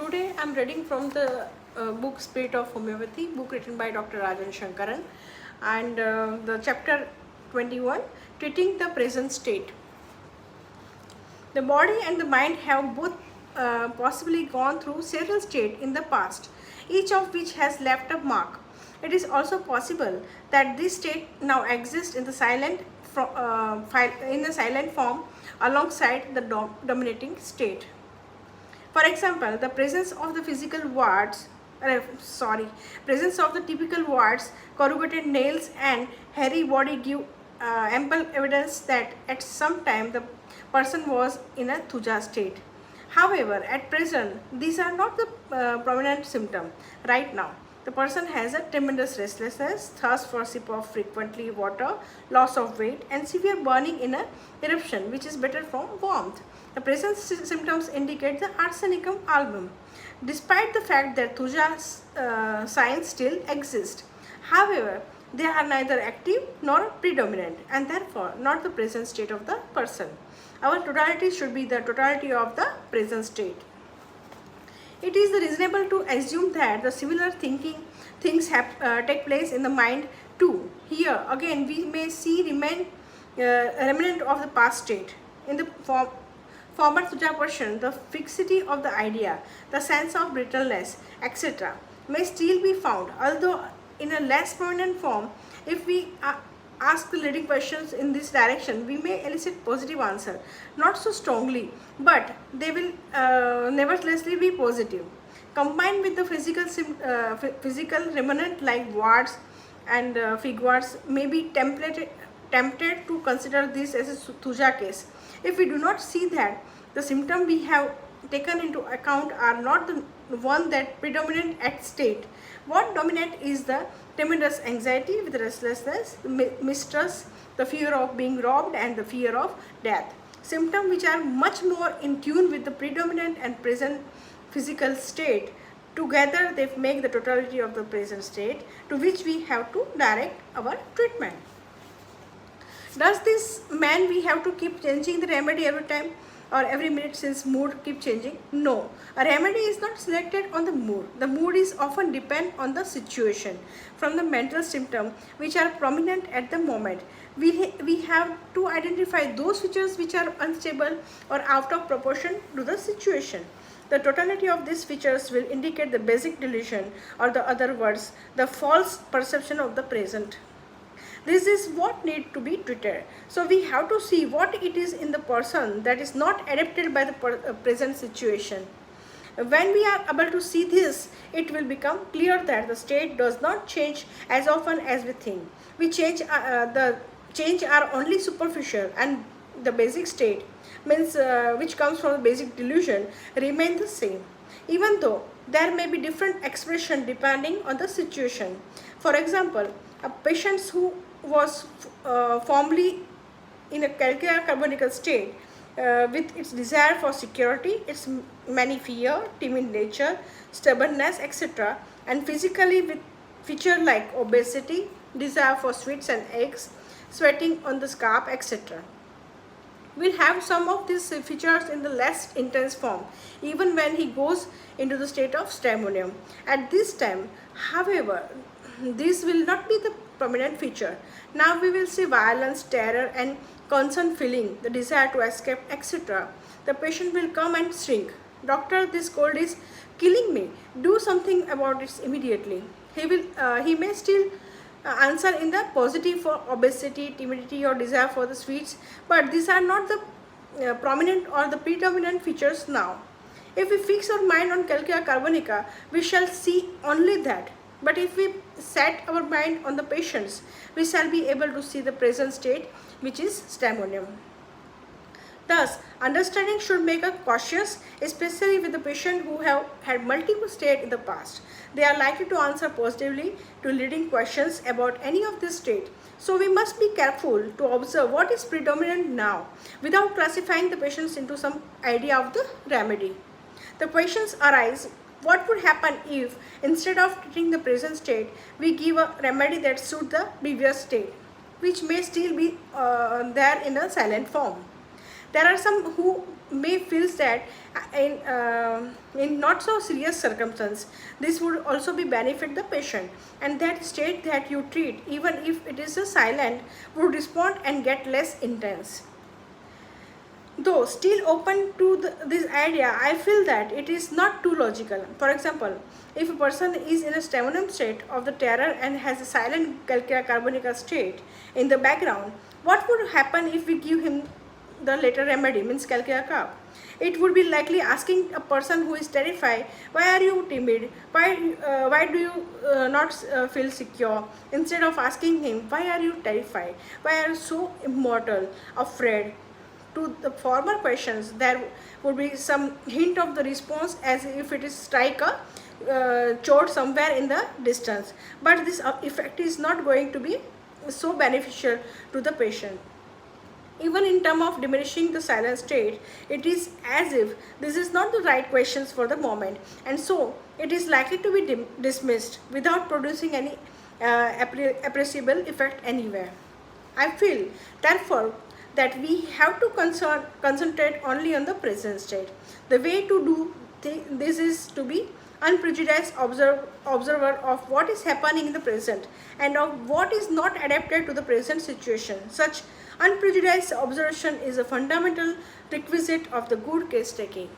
Today I am reading from the book Spirit of Homeopathy, book written by Dr. Rajan Sankaran, and the chapter 21, Treating the Present State. The body and the mind have both possibly gone through several states in the past, each of which has left a mark. It is also possible that this state now exists in the silent form alongside the dominating state. For example, the presence of the presence of the typical warts, corrugated nails, and hairy body give ample evidence that at some time the person was in a thuja state. However, at present, these are not the prominent symptom right now. The person has a tremendous restlessness, thirst for sip of frequently water, loss of weight, and severe burning in an eruption, which is better from warmth. The present symptoms indicate the arsenicum album, despite the fact that thuja signs still exist. However, they are neither active nor predominant, and therefore not the present state of the person. Our totality should be the totality of the present state. It is reasonable to assume that the similar things take place in the mind too. Here again we may see remnant of the past state. In the former thuja person, the fixity of the idea, the sense of brittleness, etc. may still be found, although in a less prominent form. If we ask the leading questions in this direction, we may elicit positive answer, not so strongly, but they will nevertheless be positive. Combined with the physical remnant like warts and fig warts, may be tempted to consider this as a thuja case. If we do not see that the symptom we have taken into account are not the one that predominant at state, what dominant is the tremendous anxiety with restlessness, mistrust, the fear of being robbed, and the fear of death. Symptoms which are much more in tune with the predominant and present physical state. Together they make the totality of the present state to which we have to direct our treatment. Does this mean we have to keep changing the remedy every time or every minute since mood keep changing? No, a remedy is not selected on the mood. The mood is often depend on the situation. From the mental symptom which are prominent at the moment, we have to identify those features which are unstable or out of proportion to the situation. The totality of these features will indicate the basic delusion, or the other words, the false perception of the present. This is what need to be treated. So we have to see what it is in the person that is not adapted by the present situation. When we are able to see this, it will become clear that the state does not change as often as we think. The change are only superficial, and the basic state, means which comes from the basic delusion, remain the same, even though there may be different expression depending on the situation. For example, a patient who was formerly in a calculated carbonical state with its desire for security, its many fear, timid nature, stubbornness, etc., and physically with feature like obesity, desire for sweets and eggs, sweating on the scalp, etc. Will have some of these features in the less intense form, even when he goes into the state of stramonium. At this time, however, this will not be the prominent feature. Now we will see violence, terror, and concern feeling, the desire to escape, etc. The patient will come and shrink. Doctor, this cold is killing me. Do something about it immediately. He may still answer in the positive for obesity, timidity, or desire for the sweets, but these are not the prominent or the predominant features now. If we fix our mind on Calcea carbonica, we shall see only that. But if we set our mind on the patients, we shall be able to see the present state, which is stramonium. Thus, understanding should make us cautious, especially with the patient who have had multiple states in the past. They are likely to answer positively to leading questions about any of this state. So we must be careful to observe what is predominant now, without classifying the patients into some idea of the remedy. The questions arise: what would happen if, instead of treating the present state, we give a remedy that suits the previous state, which may still be there in a silent form? There are some who may feel that in not so serious circumstance, this would also be benefit the patient, and that state that you treat, even if it is a silent, would respond and get less intense. Though still open to this idea, I feel that it is not too logical. For example, if a person is in a sternum state of the terror and has a silent calcula carbonica state in the background, what would happen if we give him the later remedy, means calcula carb? It would be likely asking a person who is terrified, why are you timid? Why do you not feel secure? Instead of asking him, why are you terrified? Why are you so immortal, afraid? To the former questions, there would be some hint of the response as if it is strike a chord somewhere in the distance. But this effect is not going to be so beneficial to the patient. Even in terms of diminishing the silent state, it is as if this is not the right questions for the moment, and so it is likely to be dismissed without producing any appreciable effect anywhere. I feel, therefore, that we have to concentrate only on the present state. The way to do this is to be unprejudiced observer of what is happening in the present and of what is not adapted to the present situation. Such unprejudiced observation is a fundamental requisite of the good case taking.